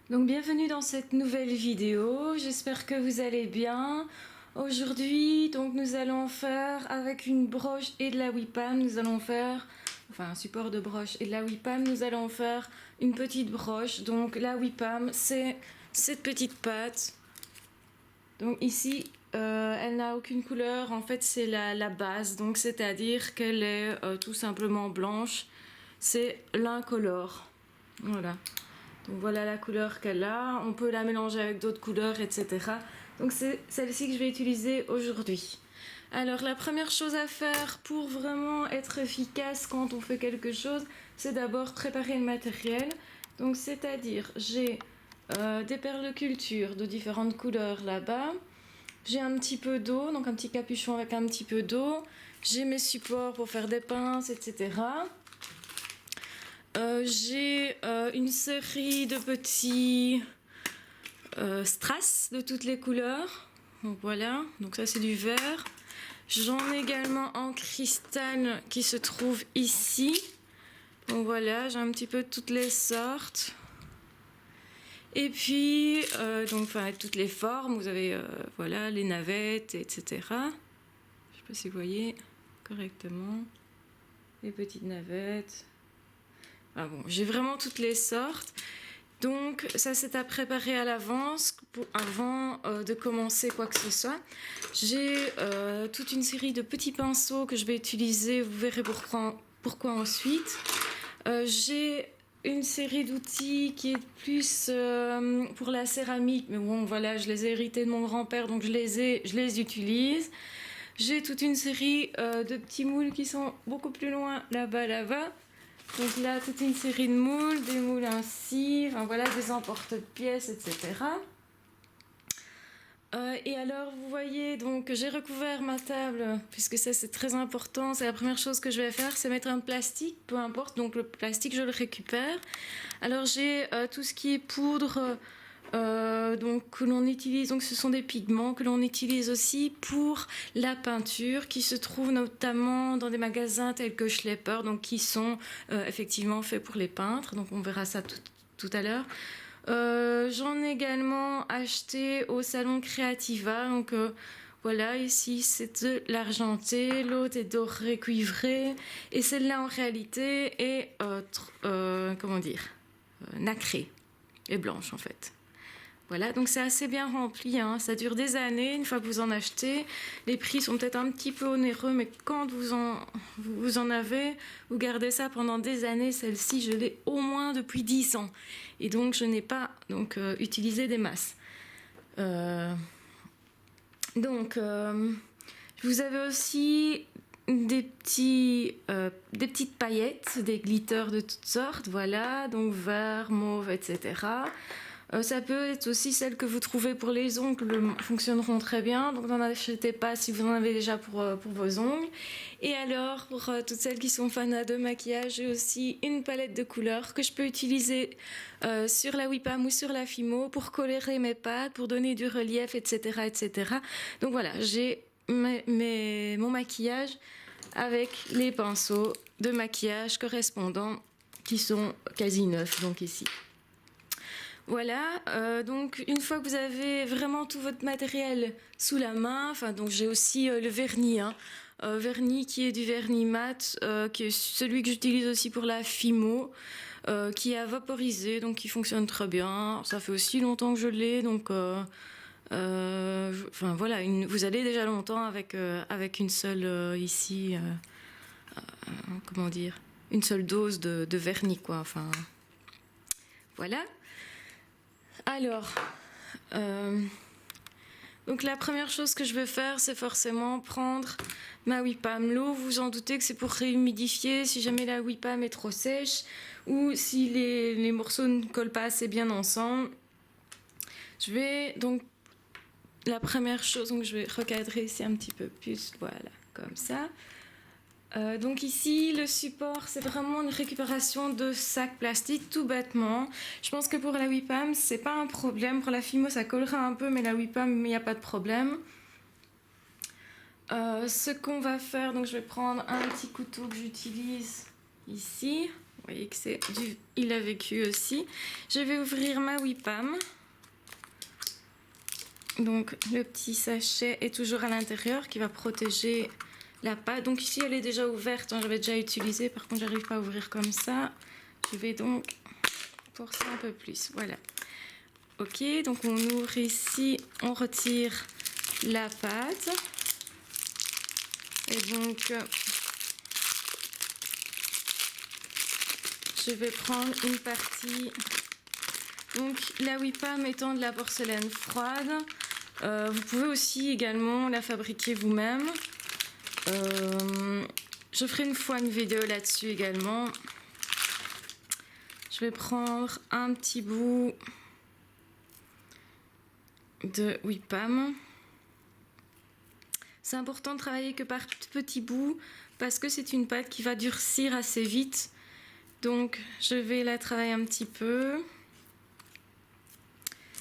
Donc bienvenue dans cette nouvelle vidéo, j'espère que vous allez bien. Aujourd'hui, donc nous allons faire avec une broche et de la WIPAM, nous allons faire, enfin un support de broche et de la WIPAM, nous allons faire une petite broche. Donc la WIPAM, c'est cette petite pâte. Donc ici, elle n'a aucune couleur, en fait c'est la base, donc c'est-à-dire qu'elle est tout simplement blanche. C'est l'incolore, voilà. Donc voilà la couleur qu'elle a, on peut la mélanger avec d'autres couleurs, etc. Donc c'est celle-ci que je vais utiliser aujourd'hui. Alors la première chose à faire pour vraiment être efficace quand on fait quelque chose, c'est d'abord préparer le matériel. Donc c'est-à-dire j'ai des perles de culture de différentes couleurs là-bas. J'ai un petit peu d'eau, donc un petit capuchon avec un petit peu d'eau. J'ai mes supports pour faire des pinces, etc. J'ai une série de petits strass de toutes les couleurs. Donc voilà, donc ça c'est du vert. J'en ai également en cristal qui se trouve ici. Donc voilà, j'ai un petit peu toutes les sortes. Et puis, donc, enfin, toutes les formes, vous avez voilà, les navettes, etc. Je ne sais pas si vous voyez correctement. Les petites navettes. Ah bon, j'ai vraiment toutes les sortes. Donc ça c'est à préparer à l'avance avant de commencer quoi que ce soit. J'ai toute une série de petits pinceaux que je vais utiliser, vous verrez pourquoi ensuite. J'ai une série d'outils qui est plus pour la céramique, mais bon voilà, je les ai hérités de mon grand-père, donc je les utilise. J'ai toute une série de petits moules qui sont beaucoup plus loin là-bas. Donc là, toute une série de moules, des moules ainsi, enfin voilà, des emporte-pièces, etc. Et alors, vous voyez, donc j'ai recouvert ma table, puisque ça c'est très important, c'est la première chose que je vais faire, c'est mettre un plastique, peu importe, donc le plastique je le récupère. Alors j'ai tout ce qui est poudre, donc que l'on utilise, donc ce sont des pigments que l'on utilise aussi pour la peinture, qui se trouvent notamment dans des magasins tels que Schlepper, donc qui sont effectivement faits pour les peintres, donc on verra ça tout à l'heure. J'en ai également acheté au salon Creativa, donc voilà, ici c'est de l'argenté, l'autre est doré cuivré, et celle-là en réalité est comment dire, nacrée et blanche en fait. Voilà, donc c'est assez bien rempli, hein. Ça dure des années, une fois que vous en achetez. Les prix sont peut-être un petit peu onéreux, mais quand vous en avez, vous gardez ça pendant des années. Celle-ci, je l'ai au moins depuis 10 ans. Et donc, je n'ai pas utilisé des masses. Vous avez aussi des petites paillettes, des glitters de toutes sortes, voilà, donc vert, mauve, etc. Ça peut être aussi celles que vous trouvez pour les ongles, fonctionneront très bien, donc n'en achetez pas si vous en avez déjà pour vos ongles. Et alors, pour toutes celles qui sont fans de maquillage, j'ai aussi une palette de couleurs que je peux utiliser sur la WIPAM ou sur la Fimo pour colorer mes pattes, pour donner du relief, etc. etc. Donc voilà, j'ai mon maquillage avec les pinceaux de maquillage correspondants qui sont quasi neufs, donc ici. Voilà, donc une fois que vous avez vraiment tout votre matériel sous la main, enfin donc j'ai aussi le vernis, hein, vernis qui est du vernis mat, qui est celui que j'utilise aussi pour la Fimo, qui est vaporisé, donc qui fonctionne très bien. Ça fait aussi longtemps que je l'ai, donc enfin voilà, vous allez déjà longtemps avec une seule ici, comment dire, une seule dose de vernis quoi. Enfin voilà. Alors, donc la première chose que je vais faire, c'est forcément prendre ma WIPAM. L'eau, vous vous en doutez que c'est pour réhumidifier si jamais la WIPAM est trop sèche ou si les morceaux ne collent pas assez bien ensemble. Je vais donc, la première chose, donc je vais recadrer ici un petit peu plus, voilà, comme ça. Donc ici, le support, c'est vraiment une récupération de sacs plastiques, tout bêtement. Je pense que pour la WIPAM, c'est pas un problème. Pour la Fimo, ça collera un peu, mais la WIPAM, il n'y a pas de problème. Ce qu'on va faire, donc je vais prendre un petit couteau que j'utilise ici. Vous voyez que c'est du Il a vécu aussi. Je vais ouvrir ma WIPAM. Donc le petit sachet est toujours à l'intérieur qui va protéger la pâte. Donc ici elle est déjà ouverte, hein, j'avais déjà utilisé, par contre j'arrive pas à ouvrir comme ça. Je vais donc forcer un peu plus, voilà. Ok, donc on ouvre ici, on retire la pâte. Et donc je vais prendre une partie. Donc la WIPAM étant de la porcelaine froide, vous pouvez aussi également la fabriquer vous-même. Je ferai une fois une vidéo là-dessus également. Je vais prendre un petit bout de WIPAM. C'est important de travailler que par petits bouts parce que c'est une pâte qui va durcir assez vite. Donc je vais la travailler un petit peu.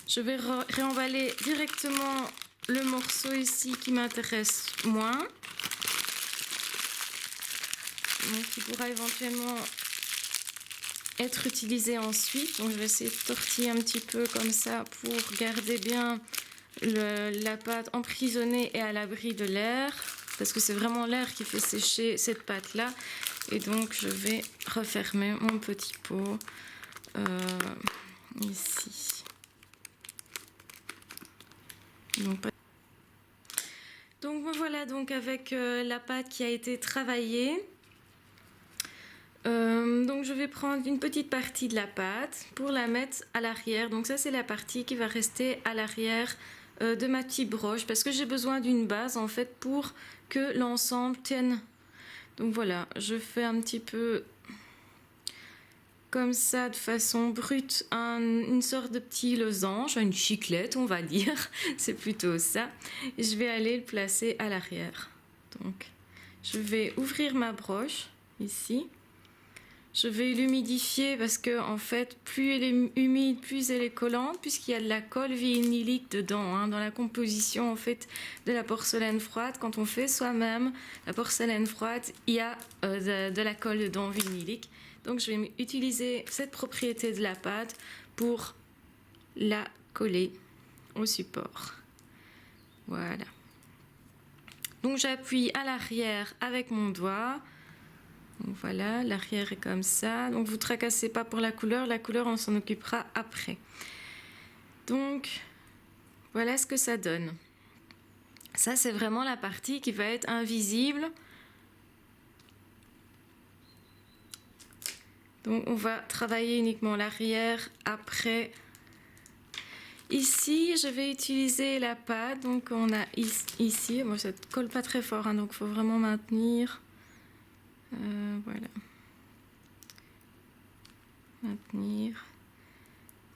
Je vais réemballer directement le morceau ici qui m'intéresse moins. Donc qui pourra éventuellement être utilisé ensuite. Donc je vais essayer de tortiller un petit peu comme ça pour garder bien la pâte emprisonnée et à l'abri de l'air. Parce que c'est vraiment l'air qui fait sécher cette pâte là. Et donc je vais refermer mon petit pot ici. Donc voilà, donc avec la pâte qui a été travaillée. Donc je vais prendre une petite partie de la pâte pour la mettre à l'arrière. Donc ça c'est la partie qui va rester à l'arrière de ma petite broche parce que j'ai besoin d'une base en fait pour que l'ensemble tienne. Donc voilà, je fais un petit peu comme ça de façon brute une sorte de petit losange, une chiclette on va dire, c'est plutôt ça. Et je vais aller le placer à l'arrière. Donc je vais ouvrir ma broche ici. Je vais l'humidifier parce que en fait, plus elle est humide, plus elle est collante, puisqu'il y a de la colle vinylique dedans, hein, dans la composition en fait de la porcelaine froide. Quand on fait soi-même la porcelaine froide, il y a de la colle dedans vinylique. Donc je vais utiliser cette propriété de la pâte pour la coller au support. Voilà. Donc j'appuie à l'arrière avec mon doigt. Donc voilà, l'arrière est comme ça. Donc vous ne tracassez pas pour la couleur on s'en occupera après. Donc voilà ce que ça donne. Ça c'est vraiment la partie qui va être invisible. Donc on va travailler uniquement l'arrière après. Ici je vais utiliser la pâte. Donc on a ici, moi ça ne colle pas très fort, hein, donc il faut vraiment maintenir. Voilà. Maintenir.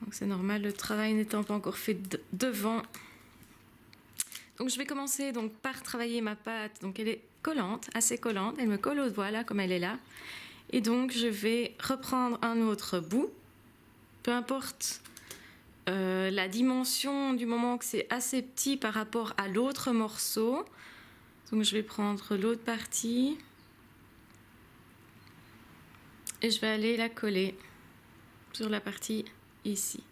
Donc c'est normal, le travail n'étant pas encore fait devant. Donc je vais commencer donc par travailler ma pâte. Donc elle est collante, assez collante. Elle me colle au doigt là, comme elle est là. Et donc je vais reprendre un autre bout. Peu importe la dimension du moment que c'est assez petit par rapport à l'autre morceau. Donc je vais prendre l'autre partie. Et je vais aller la coller sur la partie ici.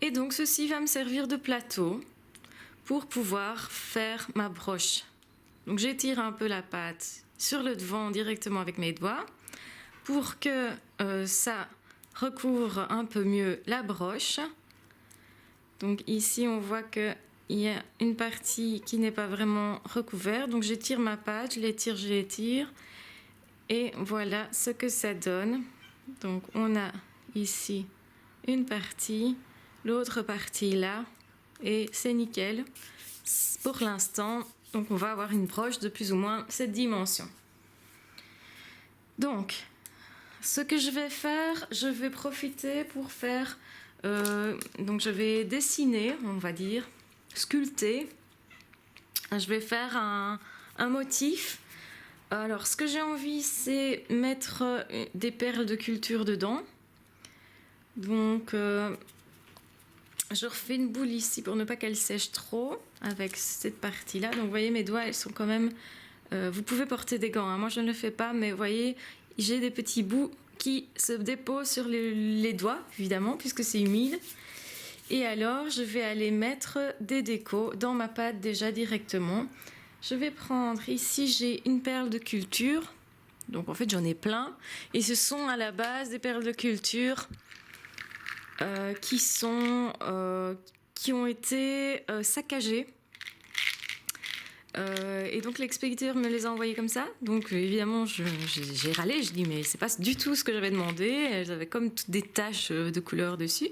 Et donc ceci va me servir de plateau pour pouvoir faire ma broche. Donc j'étire un peu la pâte sur le devant directement avec mes doigts pour que ça recouvre un peu mieux la broche. Donc ici on voit qu'il y a une partie qui n'est pas vraiment recouverte. Donc j'étire ma pâte, je l'étire. Et voilà ce que ça donne. Donc on a ici une partie, l'autre partie là. Et c'est nickel pour l'instant. Donc on va avoir une broche de plus ou moins cette dimension. Donc ce que je vais faire, je vais profiter pour faire... donc je vais dessiner, on va dire, sculpter. Je vais faire un motif. Alors ce que j'ai envie, c'est mettre des perles de culture dedans. Donc je refais une boule ici pour ne pas qu'elle sèche trop avec cette partie-là. Donc vous voyez, mes doigts, elles sont quand même... vous pouvez porter des gants, hein. Moi je ne le fais pas, mais vous voyez, j'ai des petits bouts qui se déposent sur les doigts, évidemment, puisque c'est humide. Et alors, je vais aller mettre des décos dans ma pâte déjà directement. Je vais prendre, ici j'ai une perle de culture. Donc en fait j'en ai plein. Et ce sont à la base des perles de culture qui ont été saccagées. Et donc l'expéditeur me les a envoyés comme ça. Donc évidemment j'ai râlé, je dis mais c'est pas du tout ce que j'avais demandé. Elles avaient comme toutes des taches de couleur dessus.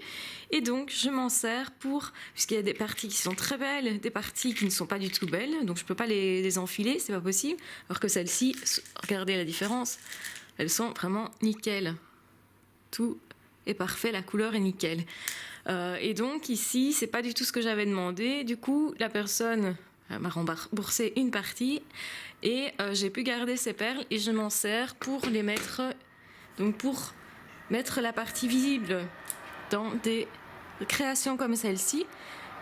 Et donc je m'en sers puisqu'il y a des parties qui sont très belles, des parties qui ne sont pas du tout belles. Donc je peux pas les enfiler, c'est pas possible. Alors que celles-ci, regardez la différence, elles sont vraiment nickel. Tout est parfait, la couleur est nickel. Et donc ici c'est pas du tout ce que j'avais demandé. Du coup la personne m'a remboursé une partie et j'ai pu garder ces perles et je m'en sers pour les mettre, donc pour mettre la partie visible dans des créations comme celle-ci.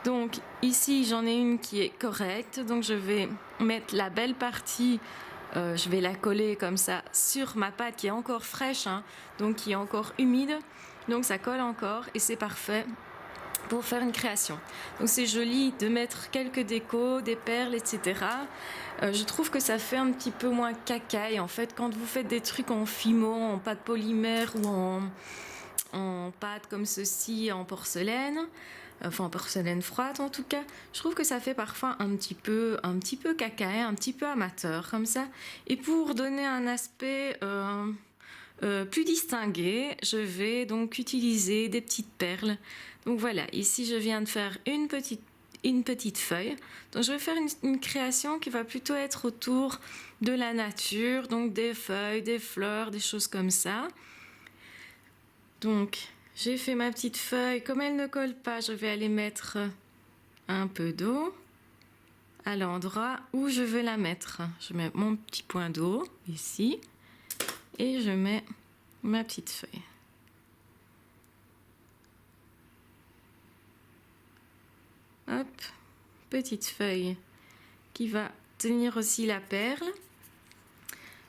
Donc ici j'en ai une qui est correcte, donc je vais mettre la belle partie, je vais la coller comme ça sur ma pâte qui est encore fraîche, hein, donc qui est encore humide, donc ça colle encore et c'est parfait pour faire une création. Donc c'est joli de mettre quelques décos, des perles, etc. Je trouve que ça fait un petit peu moins cacaille. En fait, quand vous faites des trucs en fimo, en pâte polymère ou en pâte comme ceci, en porcelaine, enfin en porcelaine froide en tout cas, je trouve que ça fait parfois un petit peu cacaille, un petit peu amateur comme ça. Et pour donner un aspect plus distingué, je vais donc utiliser des petites perles. Donc voilà, ici je viens de faire une petite feuille. Donc je vais faire une création qui va plutôt être autour de la nature, donc des feuilles, des fleurs, des choses comme ça. Donc j'ai fait ma petite feuille. Comme elle ne colle pas, je vais aller mettre un peu d'eau à l'endroit où je veux la mettre. Je mets mon petit point d'eau ici et je mets ma petite feuille. Hop, petite feuille qui va tenir aussi la perle.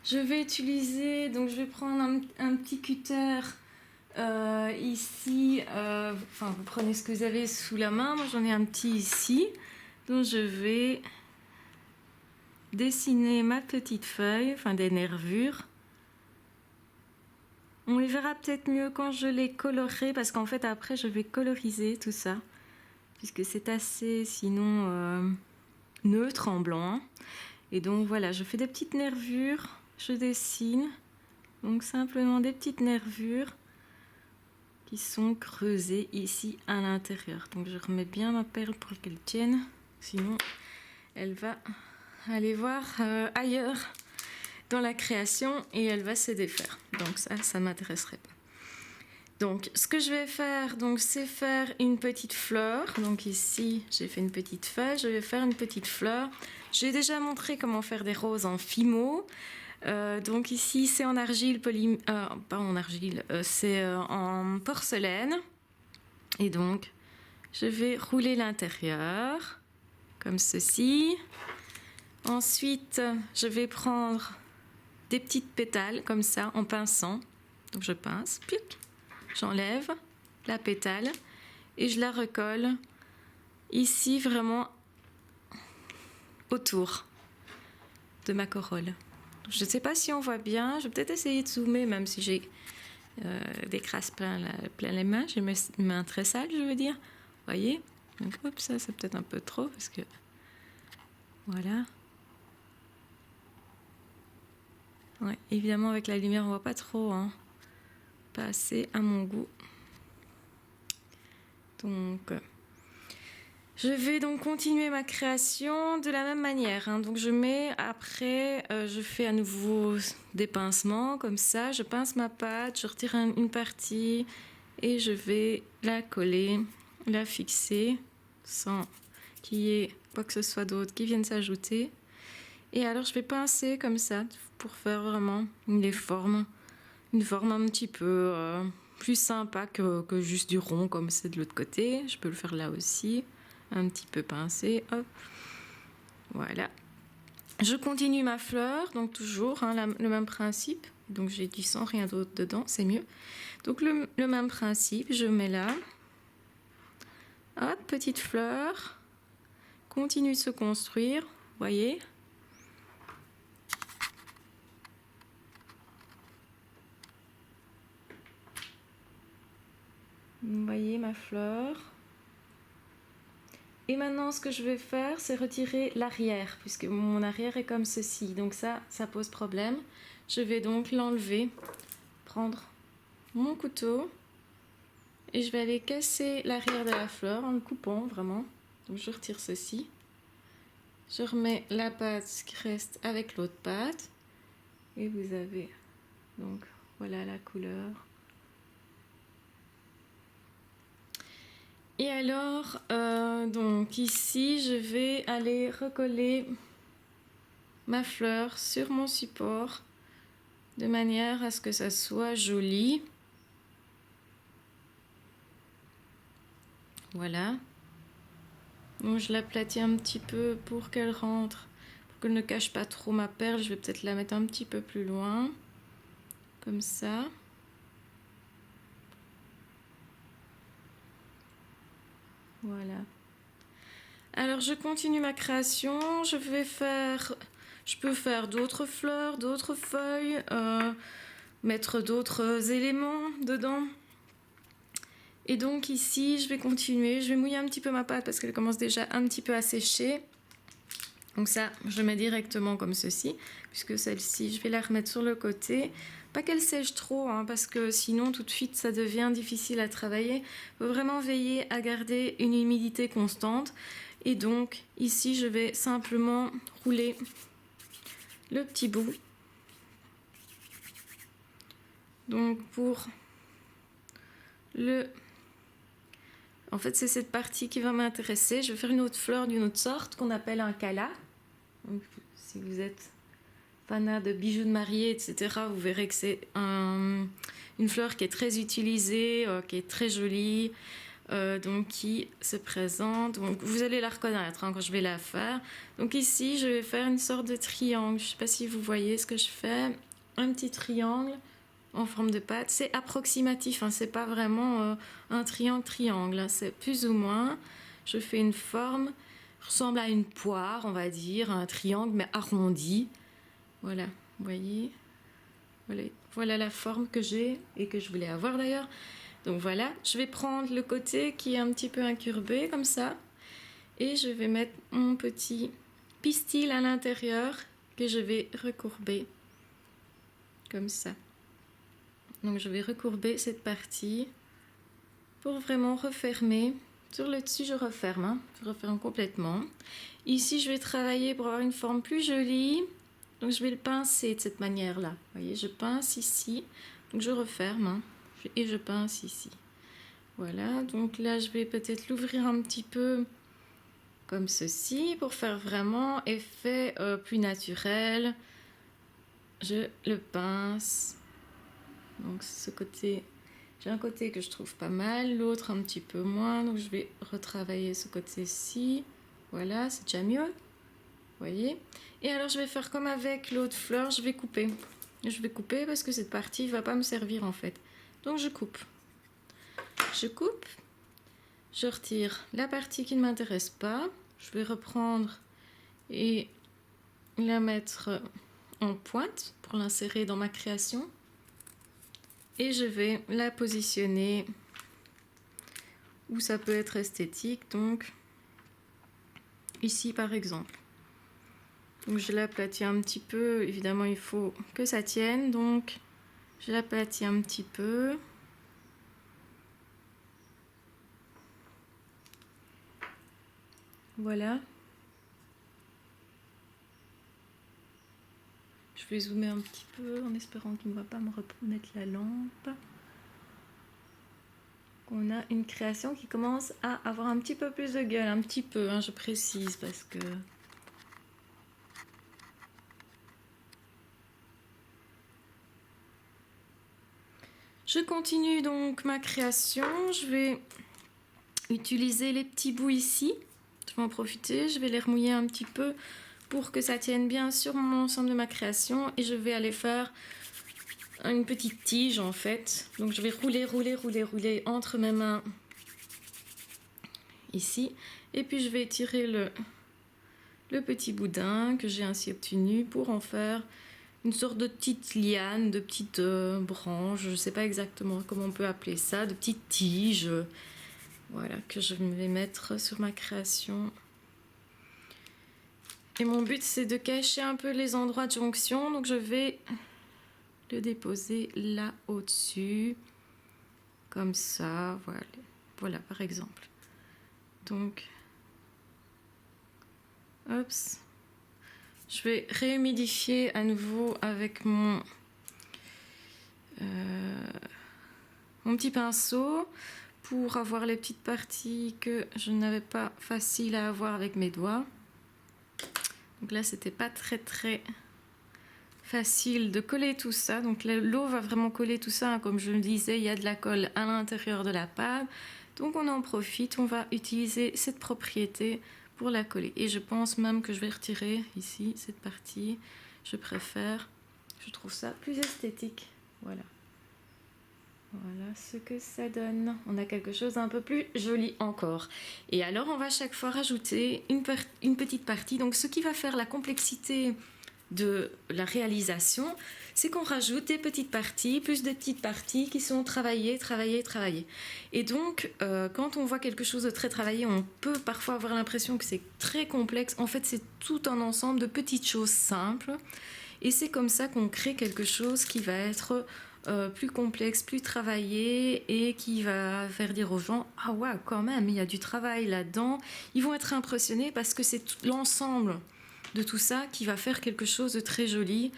Je vais utiliser, donc je vais prendre un petit cutter ici. Enfin, vous prenez ce que vous avez sous la main. Moi, j'en ai un petit ici. Donc, je vais dessiner ma petite feuille, enfin des nervures. On les verra peut-être mieux quand je les colorerai, parce qu'en fait, après, je vais coloriser tout ça, puisque c'est assez, sinon, neutre en blanc. Et donc, voilà, je fais des petites nervures, je dessine. Donc, simplement des petites nervures qui sont creusées ici à l'intérieur. Donc, je remets bien ma perle pour qu'elle tienne, sinon, elle va aller voir ailleurs dans la création et elle va se défaire. Donc ça ne m'intéresserait pas. Donc ce que je vais faire, donc, c'est faire une petite fleur. Donc ici j'ai fait une petite feuille, je vais faire une petite fleur. J'ai déjà montré comment faire des roses en fimo. Donc ici c'est en argile, pas en argile, c'est en porcelaine. Et donc je vais rouler l'intérieur comme ceci. Ensuite je vais prendre des petites pétales comme ça en pinçant. Donc je pince, pic, j'enlève la pétale et je la recolle ici vraiment autour de ma corolle. Je ne sais pas si on voit bien, je vais peut-être essayer de zoomer même si j'ai des crasses plein les mains, j'ai mes mains très sales je veux dire. Vous voyez? Donc hop, ça c'est peut-être un peu trop parce que voilà. Ouais, évidemment avec la lumière on voit pas trop, hein. Pas assez à mon goût. Donc je vais donc continuer ma création de la même manière, hein. Donc je mets après, je fais à nouveau des pincements comme ça, je pince ma pâte, je retire une partie et je vais la coller, la fixer sans qu'il y ait quoi que ce soit d'autre qui vienne s'ajouter. Et alors je vais pincer comme ça pour faire vraiment une forme un petit peu plus sympa que juste du rond comme c'est de l'autre côté. Je peux le faire là aussi, un petit peu pincé, hop. Voilà. Je continue ma fleur, donc toujours hein, le même principe. Donc j'ai du sang, rien d'autre dedans, c'est mieux. Donc le même principe, je mets là. Hop, petite fleur. Continue de se construire, voyez. Vous voyez ma fleur. Et maintenant, ce que je vais faire, c'est retirer l'arrière, puisque mon arrière est comme ceci. Donc ça pose problème. Je vais donc l'enlever, prendre mon couteau, et je vais aller casser l'arrière de la fleur en le coupant, vraiment. Donc je retire ceci. Je remets la pâte qui reste avec l'autre pâte. Et vous avez, donc voilà la couleur. Et alors, donc ici, je vais aller recoller ma fleur sur mon support de manière à ce que ça soit joli. Voilà. Donc je l'aplatis un petit peu pour qu'elle rentre, pour qu'elle ne cache pas trop ma perle. Je vais peut-être la mettre un petit peu plus loin, comme ça. Voilà. Alors je continue ma création. Je peux faire d'autres fleurs, d'autres feuilles, mettre d'autres éléments dedans. Et donc ici, je vais continuer. Je vais mouiller un petit peu ma pâte parce qu'elle commence déjà un petit peu à sécher. Donc ça, je mets directement comme ceci, puisque celle-ci, je vais la remettre sur le côté. Pas qu'elle sèche trop, hein, parce que sinon tout de suite ça devient difficile à travailler. Il faut vraiment veiller à garder une humidité constante. Et donc ici, je vais simplement rouler le petit bout. Donc pour le... En fait, c'est cette partie qui va m'intéresser. Je vais faire une autre fleur d'une autre sorte qu'on appelle un cala. Donc, si vous êtes fanat de bijoux de mariée, etc., vous verrez que c'est une fleur qui est très utilisée, qui est très jolie, donc qui se présente. Donc, vous allez la reconnaître hein, quand je vais la faire. Donc ici, je vais faire une sorte de triangle. Je ne sais pas si vous voyez ce que je fais. Un petit triangle en forme de pâte. C'est approximatif, hein, c'est pas vraiment un triangle, hein, c'est plus ou moins. Je fais une forme, ressemble à une poire, on va dire, un triangle mais arrondi. Voilà, vous voyez. Voilà la forme que j'ai et que je voulais avoir d'ailleurs. Donc voilà, je vais prendre le côté qui est un petit peu incurvé comme ça et je vais mettre mon petit pistil à l'intérieur que je vais recourber comme ça. Donc je vais recourber cette partie pour vraiment refermer. Sur le dessus, je referme, hein. Je referme complètement. Ici, je vais travailler pour avoir une forme plus jolie. Donc je vais le pincer de cette manière-là. Vous voyez, je pince ici. Donc je referme hein, et je pince ici. Voilà, donc là, je vais peut-être l'ouvrir un petit peu comme ceci pour faire vraiment effet plus naturel. Je le pince. Donc ce côté, j'ai un côté que je trouve pas mal, l'autre un petit peu moins. Donc je vais retravailler ce côté-ci. Voilà, c'est déjà mieux. Vous voyez. Et alors je vais faire comme avec l'autre fleur, je vais couper. Je vais couper parce que cette partie ne va pas me servir en fait. Donc je coupe. Je coupe. Je retire la partie qui ne m'intéresse pas. Je vais reprendre et la mettre en pointe pour l'insérer dans ma création. Et je vais la positionner où ça peut être esthétique, donc ici par exemple. Donc je l'aplatis un petit peu, évidemment il faut que ça tienne, donc je l'aplatis un petit peu. Voilà. Je vais zoomer un petit peu en espérant qu'il ne va pas me remettre la lampe. On a une création qui commence à avoir un petit peu plus de gueule, un petit peu, hein, je précise parce que... Je continue donc ma création. Je vais utiliser les petits bouts ici. Je vais en profiter, je vais les remouiller un petit peu pour que ça tienne bien sur l'ensemble de ma création. Et je vais aller faire une petite tige en fait. Donc je vais rouler entre mes mains ici. Et puis je vais tirer le petit boudin que j'ai ainsi obtenu pour en faire une sorte de petite liane, de petite branche, je ne sais pas exactement comment on peut appeler ça, de petite tige, voilà, que je vais mettre sur ma création. Et mon but c'est de cacher un peu les endroits de jonction, donc je vais le déposer là au-dessus, comme ça, voilà par exemple. Donc, hop. Je vais réhumidifier à nouveau avec mon petit pinceau pour avoir les petites parties que je n'avais pas facile à avoir avec mes doigts. Donc là, c'était pas très facile de coller tout ça. Donc l'eau va vraiment coller tout ça. Comme je le disais, il y a de la colle à l'intérieur de la pâte. Donc on en profite, on va utiliser cette propriété pour la coller. Et je pense même que je vais retirer ici cette partie. Je préfère, je trouve ça plus esthétique. Voilà ce que ça donne. On a quelque chose d'un peu plus joli encore. Et alors on va chaque fois rajouter une petite partie. Donc ce qui va faire la complexité de la réalisation, c'est qu'on rajoute des petites parties, plus de petites parties qui sont travaillées. Et donc, quand on voit quelque chose de très travaillé, on peut parfois avoir l'impression que c'est très complexe. En fait, c'est tout un ensemble de petites choses simples. Et c'est comme ça qu'on crée quelque chose qui va être plus complexe, plus travaillé et qui va faire dire aux gens « Ah ouais, quand même, il y a du travail là-dedans ». Ils vont être impressionnés parce que c'est l'ensemble de tout ça qui va faire quelque chose de très joli,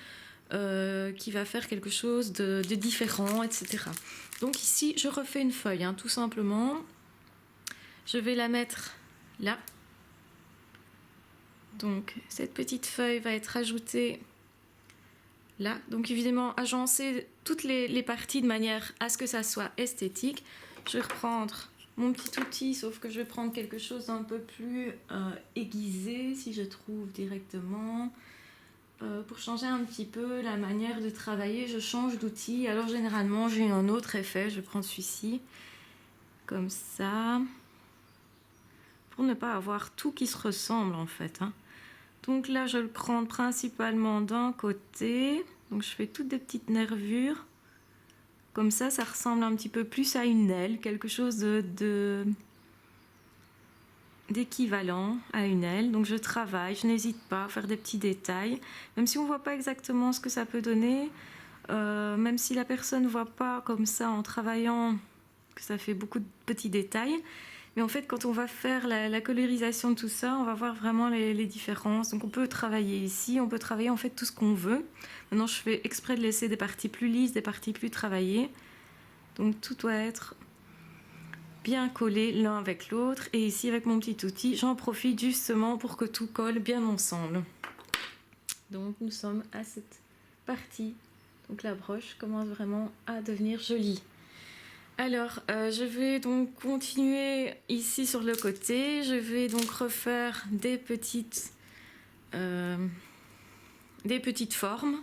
qui va faire quelque chose de différent, etc. Donc ici, je refais une feuille, tout simplement. Je vais la mettre là. Donc cette petite feuille va être ajoutée là. Donc évidemment, agencer toutes les parties de manière à ce que ça soit esthétique. Je vais reprendre mon petit outil, sauf que je vais prendre quelque chose d'un peu plus aiguisé, si je trouve directement. Pour changer un petit peu la manière de travailler, je change d'outil. Alors généralement, j'ai un autre effet. Je vais prendre celui-ci, comme ça, pour ne pas avoir tout qui se ressemble en fait. Donc là, je le prends principalement d'un côté. Donc je fais toutes des petites nervures. Comme ça, ça ressemble un petit peu plus à une aile, quelque chose d'équivalent à une aile. Donc je travaille, je n'hésite pas à faire des petits détails, même si on ne voit pas exactement ce que ça peut donner, même si la personne ne voit pas comme ça en travaillant que ça fait beaucoup de petits détails. Mais en fait, quand on va faire la colorisation de tout ça, on va voir vraiment les différences. Donc on peut travailler ici, on peut travailler en fait tout ce qu'on veut. Maintenant, je fais exprès de laisser des parties plus lisses, des parties plus travaillées. Donc tout doit être bien collé l'un avec l'autre. Et ici, avec mon petit outil, j'en profite justement pour que tout colle bien ensemble. Donc nous sommes à cette partie. Donc la broche commence vraiment à devenir jolie. Alors, je vais donc continuer ici sur le côté. Je vais donc refaire des petites formes.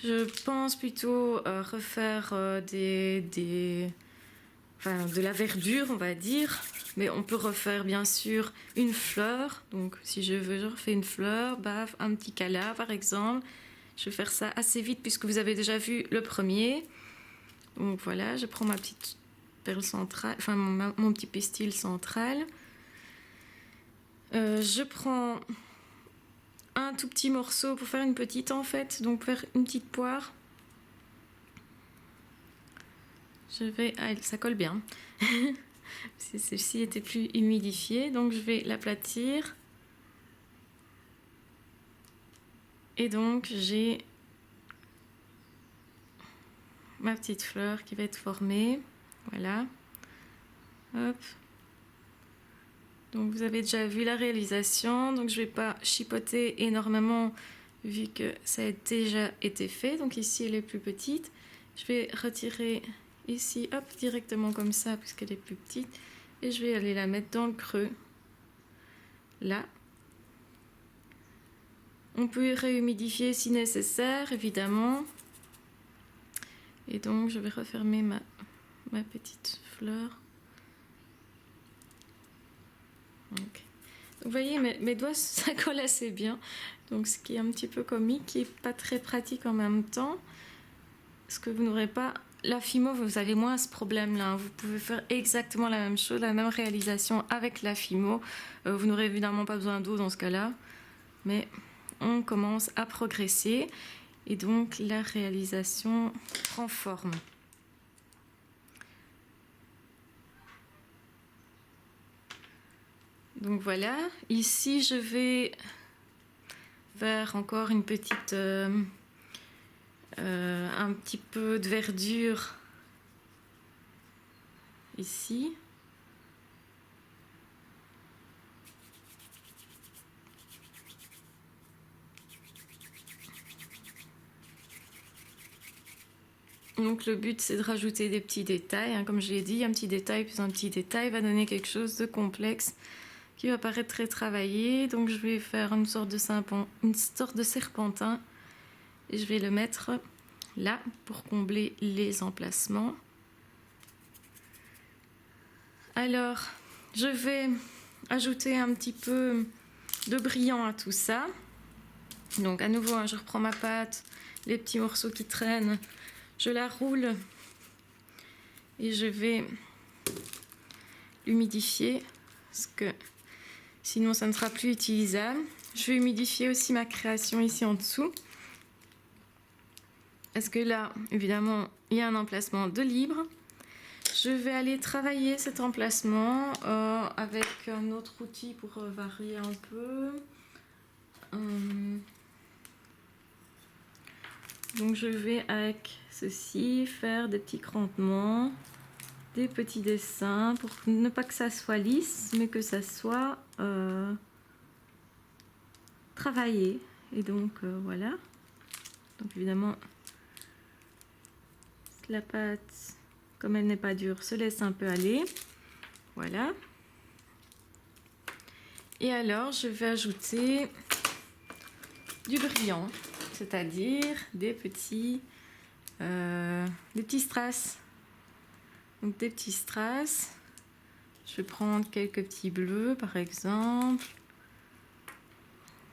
Je pense plutôt refaire de la verdure, on va dire. Mais on peut refaire bien sûr une fleur. Donc si je veux, je refais une fleur, un petit cala par exemple. Je vais faire ça assez vite puisque vous avez déjà vu le premier. Donc voilà, je prends ma petite perle centrale, enfin mon petit pistil central. Je prends un tout petit morceau pour faire une petite en fait, donc faire une petite poire. Ça colle bien. Celle-ci était plus humidifiée, donc je vais l'aplatir. Et donc j'ai ma petite fleur qui va être formée. Voilà. Hop. Donc vous avez déjà vu la réalisation. Donc je ne vais pas chipoter énormément vu que ça a déjà été fait. Donc ici elle est plus petite. Je vais retirer ici, hop, directement comme ça, puisqu'elle est plus petite. Et je vais aller la mettre dans le creux. Là. On peut réhumidifier si nécessaire, évidemment. Et donc, je vais refermer ma petite fleur. Okay. Donc, vous voyez, mes doigts, ça colle assez bien. Donc, ce qui est un petit peu comique et pas très pratique en même temps. Parce que vous n'aurez pas... La Fimo, vous avez moins ce problème-là. Vous pouvez faire exactement la même chose, la même réalisation avec la Fimo. Vous n'aurez évidemment pas besoin d'eau dans ce cas-là. Mais on commence à progresser. Et donc, la réalisation prend forme. Donc voilà, ici je vais faire encore une petite, un petit peu de verdure ici. Donc le but c'est de rajouter des petits détails, hein. Comme je l'ai dit, un petit détail plus un petit détail va donner quelque chose de complexe qui va paraître très travaillé. Donc je vais faire une sorte de serpentin et je vais le mettre là pour combler les emplacements. Alors je vais ajouter un petit peu de brillant à tout ça. Donc à nouveau, hein, je reprends ma pâte, les petits morceaux qui traînent, je la roule et je vais l'humidifier parce que sinon ça ne sera plus utilisable. Je vais humidifier aussi ma création ici en dessous. Parce que là, évidemment, il y a un emplacement de libre. Je vais aller travailler cet emplacement avec un autre outil pour varier un peu. Donc je vais avec ceci faire des petits crampements, des petits dessins pour ne pas que ça soit lisse, mais que ça soit travaillé. Et donc voilà. Donc évidemment, la pâte, comme elle n'est pas dure, se laisse un peu aller. Voilà. Et alors, je vais ajouter du brillant, c'est-à-dire des petits strass. Donc des petits strass. Je vais prendre quelques petits bleus, par exemple.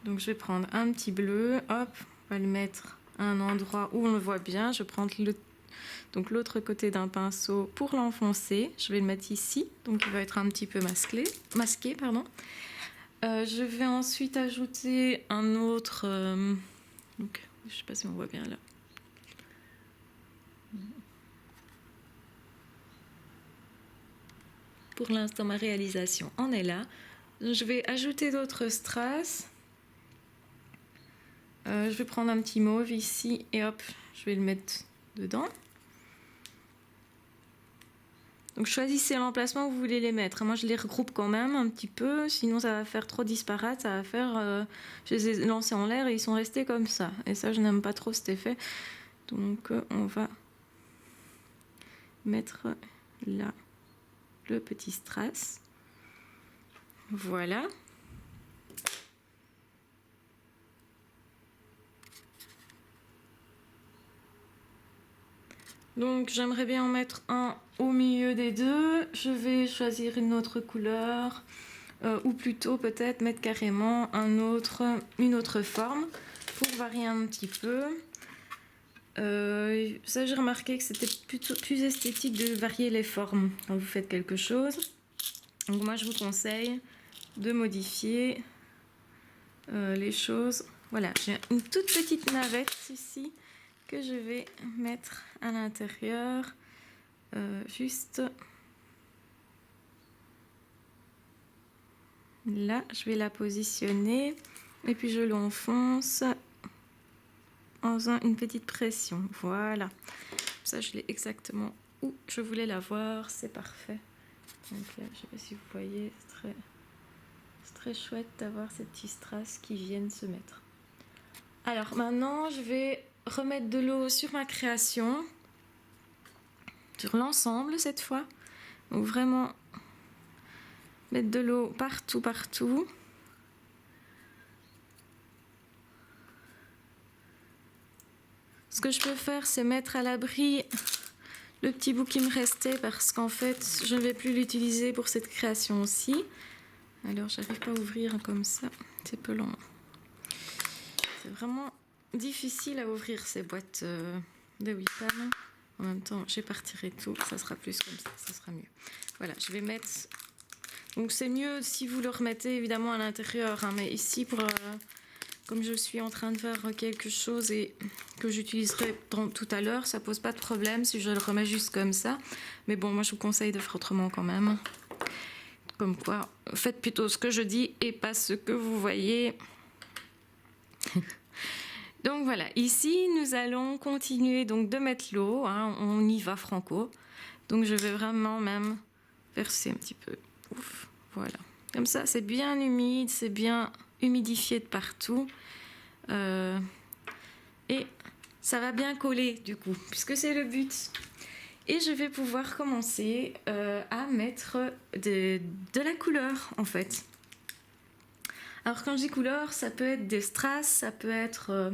Donc je vais prendre un petit bleu, hop, on va le mettre à un endroit où on le voit bien. Je vais prendre l'autre côté d'un pinceau pour l'enfoncer. Je vais le mettre ici, donc il va être un petit peu masqué, pardon. Je vais ensuite ajouter un autre... donc, je ne sais pas si on voit bien là. Pour l'instant, ma réalisation en est là. Je vais ajouter d'autres strass. Je vais prendre un petit mauve ici et hop, je vais le mettre dedans. Donc choisissez l'emplacement où vous voulez les mettre. Moi je les regroupe quand même un petit peu, sinon ça va faire trop disparate, ça va faire... je les ai lancés en l'air et ils sont restés comme ça. Et ça je n'aime pas trop cet effet. Donc on va mettre là le petit strass. Voilà. Donc j'aimerais bien en mettre un au milieu des deux. Je vais choisir une autre couleur ou plutôt peut-être mettre carrément une autre forme pour varier un petit peu. Ça j'ai remarqué que c'était plutôt plus esthétique de varier les formes quand vous faites quelque chose. Donc moi je vous conseille de modifier les choses. Voilà, j'ai une toute petite navette ici que je vais mettre à l'intérieur, juste là. Je vais la positionner et puis je l'enfonce en faisant une petite pression. Voilà, ça je l'ai exactement où je voulais la voir, c'est parfait. Donc là, je sais pas si vous voyez, c'est très chouette d'avoir ces petits strass qui viennent se mettre. Alors maintenant je vais remettre de l'eau sur ma création. sur l'ensemble cette fois. Donc vraiment mettre de l'eau partout, partout. Ce que je peux faire, c'est mettre à l'abri le petit bout qui me restait parce qu'en fait, je ne vais plus l'utiliser pour cette création-ci. Alors, j'arrive pas à ouvrir comme ça. C'est peu lent. C'est vraiment difficile à ouvrir ces boîtes de Wipan. En même temps, j'ai pas retiré tout. Ça sera plus comme ça sera mieux. Voilà, je vais mettre... Donc, c'est mieux si vous le remettez évidemment à l'intérieur. Hein, mais ici, comme je suis en train de faire quelque chose et que j'utiliserai tout à l'heure, ça pose pas de problème si je le remets juste comme ça. Mais bon, moi, je vous conseille de faire autrement quand même. Comme quoi, faites plutôt ce que je dis et pas ce que vous voyez. Donc voilà, ici nous allons continuer donc de mettre l'eau, hein, on y va franco. Donc je vais vraiment même verser un petit peu. Ouf, voilà. Comme ça, c'est bien humide, c'est bien humidifié de partout. Et ça va bien coller du coup, puisque c'est le but. Et je vais pouvoir commencer à mettre de la couleur en fait. Alors quand je dis couleur, ça peut être des strass, ça peut être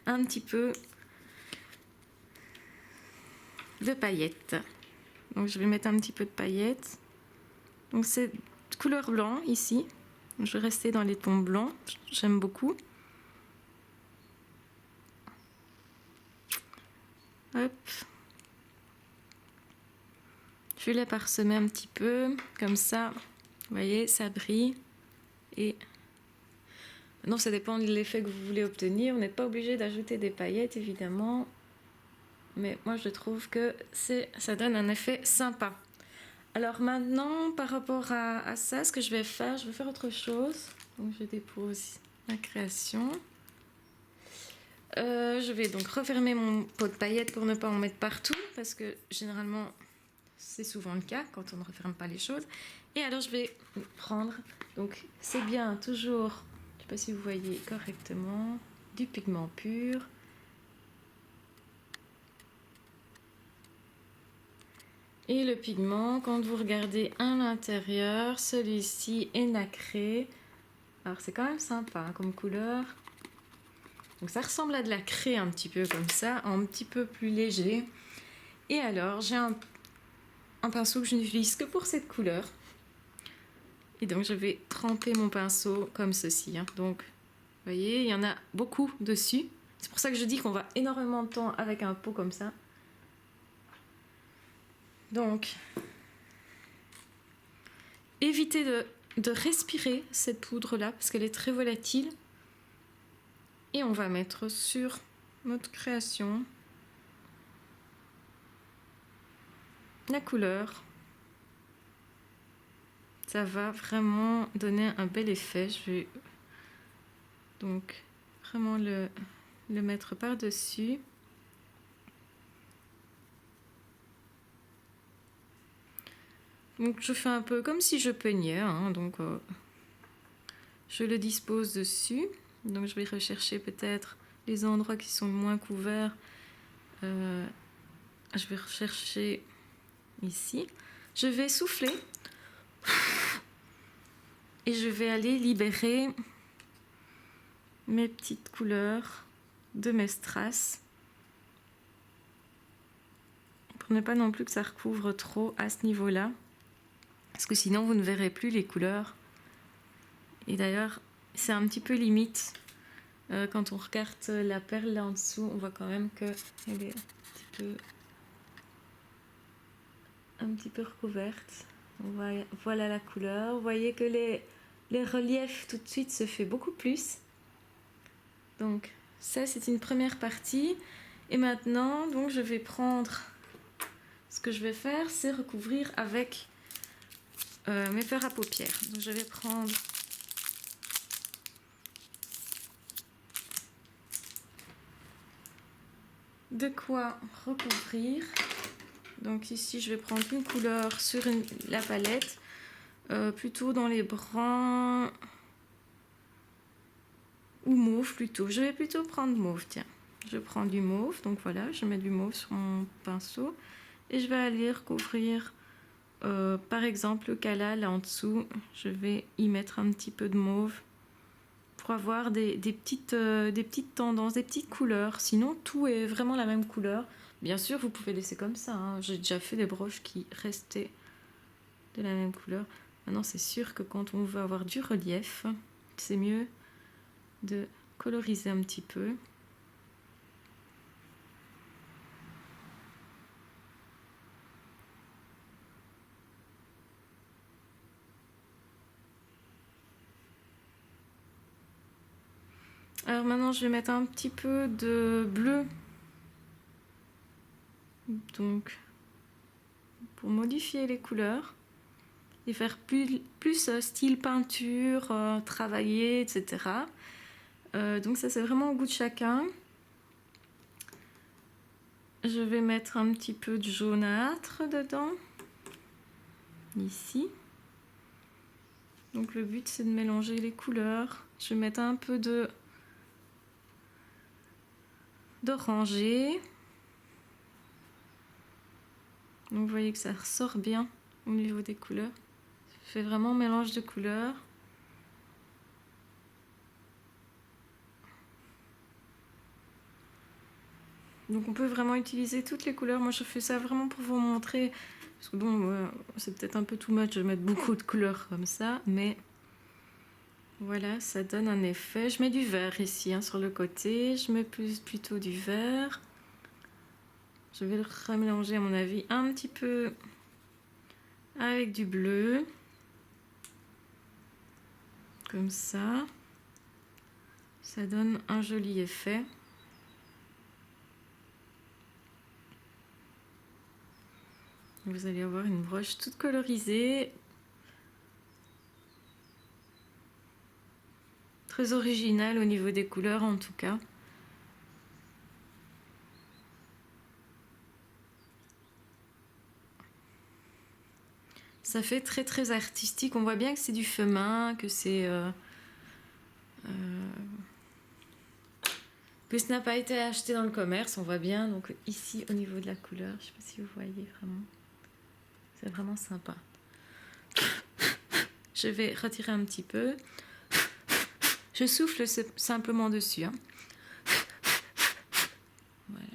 un petit peu de paillettes. Donc je vais mettre un petit peu de paillettes. Donc c'est couleur blanc ici. Je vais rester dans les tons blancs, j'aime beaucoup. Hop. Je vais les parsemer un petit peu, comme ça. Vous voyez, ça brille. Et non, ça dépend de l'effet que vous voulez obtenir. Vous n'êtes pas obligé d'ajouter des paillettes, évidemment. Mais moi, je trouve que ça donne un effet sympa. Alors maintenant, par rapport à ça, ce que je vais faire autre chose. Donc, je dépose ma création. Je vais donc refermer mon pot de paillettes pour ne pas en mettre partout. Parce que généralement, c'est souvent le cas quand on ne referme pas les choses. Et alors, je vais prendre... Donc, c'est bien toujours... Je ne sais pas si vous voyez correctement, du pigment pur. Et le pigment, quand vous regardez à l'intérieur, celui-ci est nacré. Alors c'est quand même sympa hein, comme couleur. Donc ça ressemble à de la craie un petit peu comme ça, un petit peu plus léger. Et alors j'ai un pinceau que je n'utilise que pour cette couleur. Et donc je vais tremper mon pinceau comme ceci. Hein. Donc vous voyez, il y en a beaucoup dessus. C'est pour ça que je dis qu'on va énormément de temps avec un pot comme ça. Donc, évitez de respirer cette poudre-là parce qu'elle est très volatile. Et on va mettre sur notre création la couleur. Ça va vraiment donner un bel effet. Je vais donc vraiment le mettre par-dessus. Donc je fais un peu comme si je peignais, hein, donc je le dispose dessus. Donc je vais rechercher peut-être les endroits qui sont moins couverts. Je vais rechercher ici. Je vais souffler et je vais aller libérer mes petites couleurs de mes strass. Pour ne pas non plus que ça recouvre trop à ce niveau-là. Parce que sinon vous ne verrez plus les couleurs. Et d'ailleurs, c'est un petit peu limite. Quand on regarde la perle là en dessous, on voit quand même qu'elle est un petit peu recouverte. Voilà la couleur. Vous voyez que les reliefs tout de suite se fait beaucoup plus. Donc ça c'est une première partie. Et maintenant, donc je vais prendre... Ce que je vais faire, c'est recouvrir avec mes fards à paupières. Donc je vais prendre... de quoi recouvrir. Donc ici je vais prendre une couleur sur la palette, plutôt dans les bruns ou mauve plutôt. Je vais plutôt prendre mauve, tiens. Je prends du mauve, donc voilà, je mets du mauve sur mon pinceau et je vais aller recouvrir par exemple le cala là en dessous. Je vais y mettre un petit peu de mauve pour avoir des petites tendances, des petites couleurs. Sinon tout est vraiment la même couleur. Bien sûr vous pouvez laisser comme ça, hein. J'ai déjà fait des broches qui restaient de la même couleur. Maintenant c'est sûr que quand on veut avoir du relief, c'est mieux de coloriser un petit peu. Alors maintenant je vais mettre un petit peu de bleu, donc pour modifier les couleurs et faire plus style peinture, travaillé, etc. Donc ça c'est vraiment au goût de chacun. Je vais mettre un petit peu de jaunâtre dedans, ici. Donc le but c'est de mélanger les couleurs. Je vais mettre un peu d'orangé. Donc vous voyez que ça ressort bien au niveau des couleurs. Je fais vraiment un mélange de couleurs. Donc on peut vraiment utiliser toutes les couleurs. Moi je fais ça vraiment pour vous montrer. Parce que bon, c'est peut-être un peu too much de mettre beaucoup de couleurs comme ça. Mais voilà, ça donne un effet. Je mets du vert ici, hein, sur le côté. Je mets plutôt du vert. Je vais le remélanger à mon avis un petit peu avec du bleu. Comme ça. Ça donne un joli effet. Vous allez avoir une broche toute colorisée. Très originale au niveau des couleurs en tout cas. Ça fait très très artistique. On voit bien que c'est du feu main, que c'est... que ce n'a pas été acheté dans le commerce, on voit bien. Donc ici au niveau de la couleur, je ne sais pas si vous voyez vraiment. C'est vraiment sympa. Je vais retirer un petit peu. Je souffle simplement dessus. Hein. Voilà.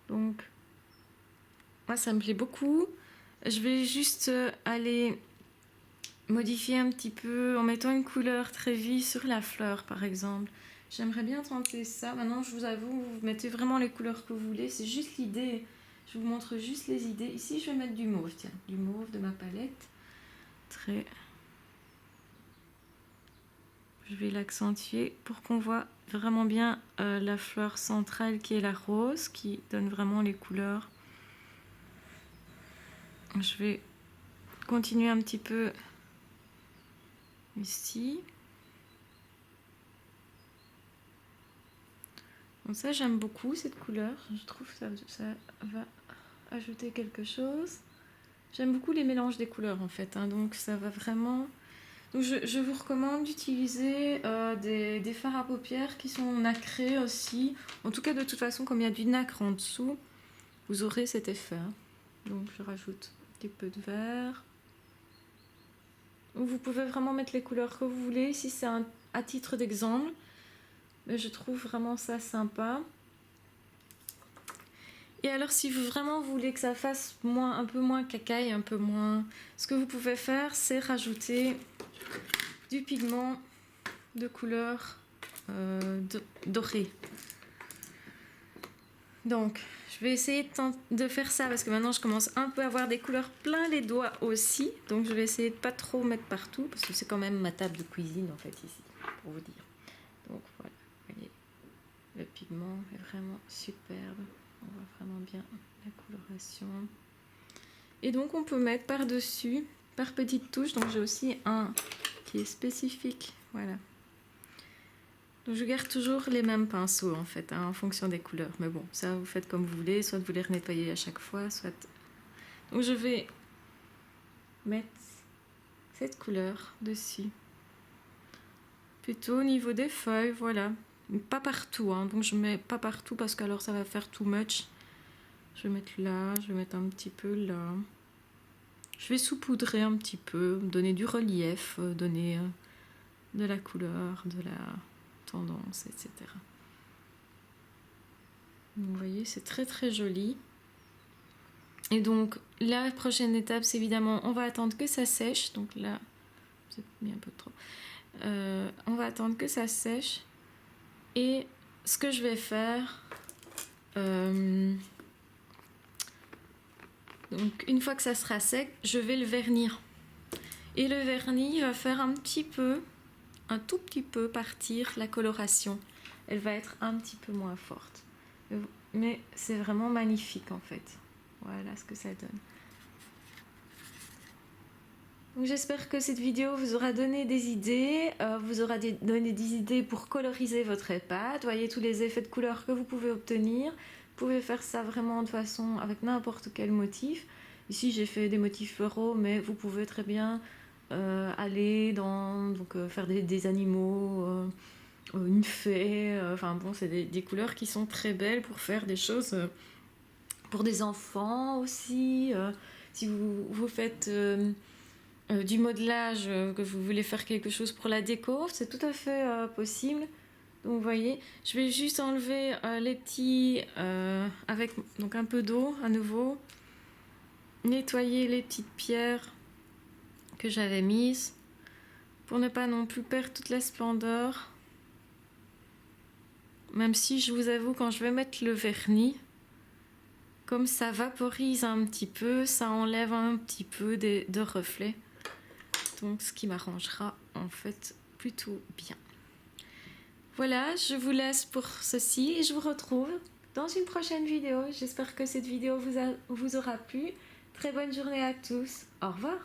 Donc, moi ça me plaît beaucoup. Je vais juste aller modifier un petit peu en mettant une couleur très vive sur la fleur par exemple. J'aimerais bien tenter ça. Maintenant je vous avoue, vous mettez vraiment les couleurs que vous voulez. C'est juste l'idée. Je vous montre juste les idées. Ici je vais mettre du mauve, tiens, du mauve de ma palette. Très... Je vais l'accentuer pour qu'on voit vraiment bien la fleur centrale qui est la rose, qui donne vraiment les couleurs. Je vais continuer un petit peu ici. Donc ça j'aime beaucoup cette couleur. Je trouve que ça va ajouter quelque chose. J'aime beaucoup les mélanges des couleurs en fait. Hein, donc ça va vraiment... Donc je vous recommande d'utiliser des fards à paupières qui sont nacrés aussi. En tout cas de toute façon comme il y a du nacre en dessous, vous aurez cet effet. Hein. Donc je rajoute un petit peu de vert. Donc vous pouvez vraiment mettre les couleurs que vous voulez. Ici c'est à titre d'exemple. Mais je trouve vraiment ça sympa. Et alors si vous vraiment voulez que ça fasse un peu moins cacaille, un peu moins... Ce que vous pouvez faire c'est rajouter du pigment de couleur dorée. Donc je vais essayer de faire ça parce que maintenant je commence un peu à avoir des couleurs plein les doigts aussi. Donc je vais essayer de pas trop mettre partout parce que c'est quand même ma table de cuisine en fait ici, pour vous dire. Donc voilà, vous voyez, le pigment est vraiment superbe. On voit vraiment bien la coloration. Et donc on peut mettre par-dessus, par petites touches. Donc j'ai aussi un qui est spécifique. Voilà. Donc je garde toujours les mêmes pinceaux en fait, hein, en fonction des couleurs. Mais bon, ça vous faites comme vous voulez. Soit vous les renettoyez à chaque fois, soit... Donc je vais mettre cette couleur dessus. plutôt au niveau des feuilles, voilà. Pas partout, hein, donc je mets pas partout parce qu'alors ça va faire too much. Je vais mettre là, je vais mettre un petit peu là. Je vais saupoudrer un petit peu, donner du relief, donner de la couleur, de la tendance, etc. Donc, vous voyez, c'est très très joli. Et donc la prochaine étape, c'est évidemment, on va attendre que ça sèche. Donc là, j'ai mis un peu trop. On va attendre que ça sèche. Et ce que je vais faire, donc une fois que ça sera sec, je vais le vernir. Et le vernis va faire un tout petit peu partir la coloration. Elle va être un petit peu moins forte. Mais c'est vraiment magnifique en fait. Voilà ce que ça donne. Donc j'espère que cette vidéo vous aura donné des idées, vous aura donné des idées pour coloriser votre EHPAD. Voyez tous les effets de couleurs que vous pouvez obtenir. Vous pouvez faire ça vraiment de façon avec n'importe quel motif. Ici j'ai fait des motifs floraux, mais vous pouvez très bien aller faire des animaux, une fée. Enfin bon, c'est des couleurs qui sont très belles pour faire des choses pour des enfants aussi. Si vous faites du modelage, que vous voulez faire quelque chose pour la déco, c'est tout à fait possible. Donc vous voyez, je vais juste enlever les petits avec donc un peu d'eau à nouveau, nettoyer les petites pierres que j'avais mises pour ne pas non plus perdre toute la splendeur. Même si je vous avoue, quand je vais mettre le vernis, comme ça vaporise un petit peu, ça enlève un petit peu de reflets. Donc ce qui m'arrangera en fait plutôt bien. Voilà, je vous laisse pour ceci et je vous retrouve dans une prochaine vidéo. J'espère que cette vidéo vous aura plu. Très bonne journée à tous. Au revoir.